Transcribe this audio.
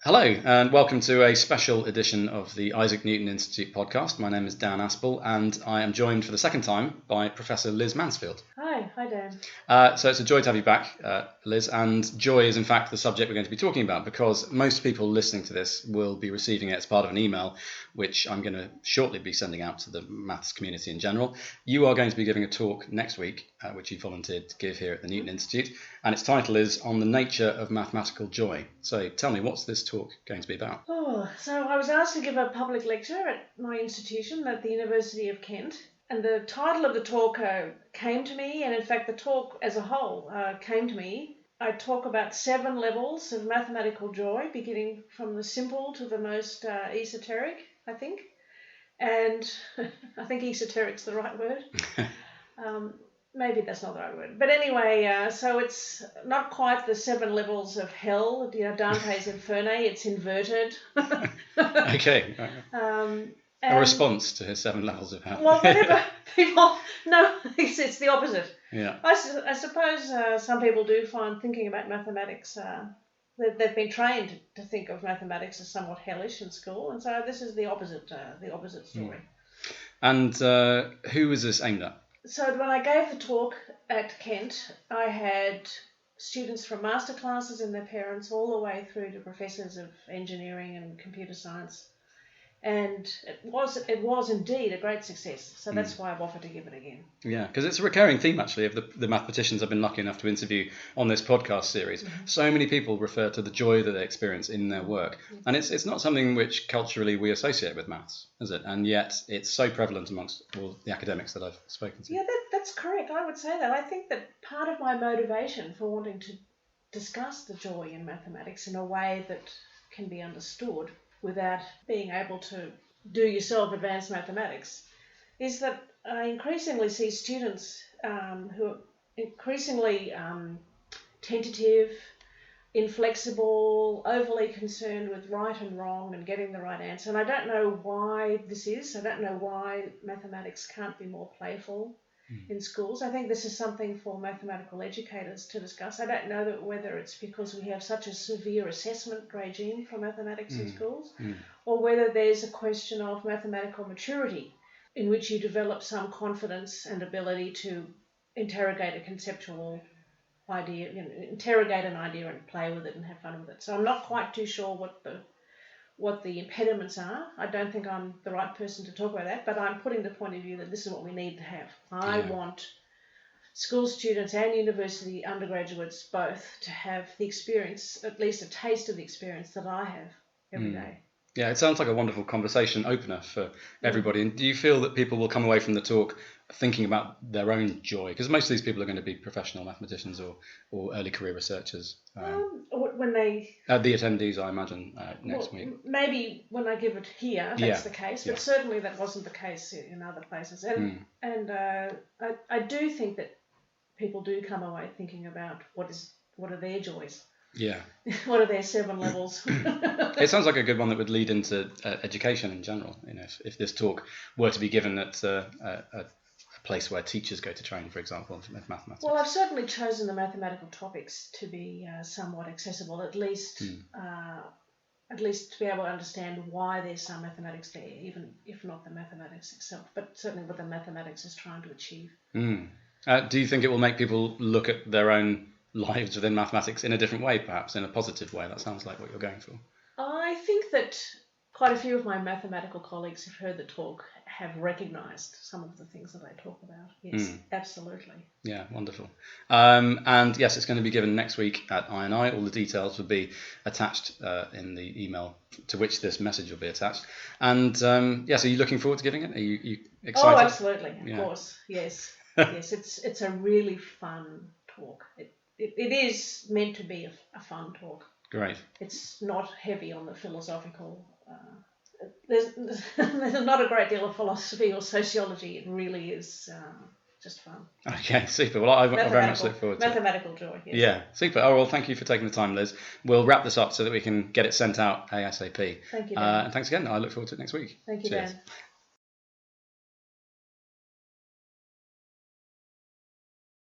Hello, and welcome to a special edition of the Isaac Newton Institute podcast. My name is Dan Aspel, and I am joined for the second time by Professor Liz Mansfield. Hi Dan. So it's a joy to have you back, Liz, and joy is in fact the subject we're going to be talking about because most people listening to this will be receiving it as part of an email, which I'm going to shortly be sending out to the maths community in general. You are going to be giving a talk next week, which you volunteered to give here at the Newton Institute, and its title is On the Nature of Mathematical Joy. So tell me, what's this talk going to be about? So I was asked to give a public lecture at my institution at the University of Kent, and the title of the talk came to me, and in fact the talk as a whole came to me. I talk about 7 levels of mathematical joy, beginning from the simple to the most esoteric, I think. And I think esoteric's the right word. Maybe that's not the right word. But anyway, so it's not quite the 7 levels of hell, Dante's Inferno, it's inverted. Okay. A response to his 7 levels of hell. Well, whatever people... No, it's the opposite. Yeah. I suppose some people do find thinking about mathematics... They've been trained to think of mathematics as somewhat hellish in school, and so this is the opposite story. And who was this aimed at? So when I gave the talk at Kent, I had students from master classes and their parents all the way through to professors of engineering and computer science. And it was indeed a great success. So that's why I've offered to give it again. Yeah, because it's a recurring theme, actually, of the mathematicians I've been lucky enough to interview on this podcast series. Mm-hmm. So many people refer to the joy that they experience in their work. Mm-hmm. And it's not something which culturally we associate with maths, is it? And yet it's so prevalent amongst all the academics that I've spoken to. Yeah, that's correct. I would say that. I think that part of my motivation for wanting to discuss the joy in mathematics in a way that can be understood without being able to do yourself advanced mathematics, is that I increasingly see students who are increasingly tentative, inflexible, overly concerned with right and wrong and getting the right answer. And I don't know why this is. I don't know why mathematics can't be more playful in schools. I think this is something for mathematical educators to discuss. I don't know whether it's because we have such a severe assessment regime for mathematics in schools, or whether there's a question of mathematical maturity in which you develop some confidence and ability to interrogate a conceptual idea, interrogate an idea and play with it and have fun with it. So I'm not quite too sure what the impediments are. I don't think I'm the right person to talk about that, but I'm putting the point of view that this is what we need to have. I want school students and university undergraduates both to have the experience, at least a taste of the experience that I have every day. Yeah, it sounds like a wonderful conversation opener for everybody. And do you feel that people will come away from the talk thinking about their own joy? Because most of these people are going to be professional mathematicians or early career researchers. When they... the attendees, I imagine, next week. Maybe when I give it here, that's the case. But certainly that wasn't the case in other places. And I do think that people do come away thinking about what are their joys. Yeah. What are their 7 levels? It sounds like a good one that would lead into education in general. If this talk were to be given at a place where teachers go to train, for example, with mathematics. Well, I've certainly chosen the mathematical topics to be somewhat accessible, at least to be able to understand why there's some mathematics there, even if not the mathematics itself, but certainly what the mathematics is trying to achieve. Do you think it will make people look at their own lives within mathematics in a different way, perhaps in a positive way? That sounds like what you're going for. I think that quite a few of my mathematical colleagues who've heard the talk have recognised some of the things that I talk about. Yes, absolutely. Yeah, wonderful. And yes, it's going to be given next week at INI. All the details will be attached in the email to which this message will be attached. And so are you looking forward to giving it? Are you excited? Oh, absolutely, of course, yes. Yes, it's a really fun talk. It is meant to be a fun talk. Great. It's not heavy on the philosophical. There's not a great deal of philosophy or sociology. It really is just fun. Okay, super. Well, I very much look forward to mathematical joy. Yes. Yeah, super. Oh, well, thank you for taking the time, Liz. We'll wrap this up so that we can get it sent out ASAP. Thank you, Dan. And thanks again. I look forward to it next week. Thank you, Cheers. Dan.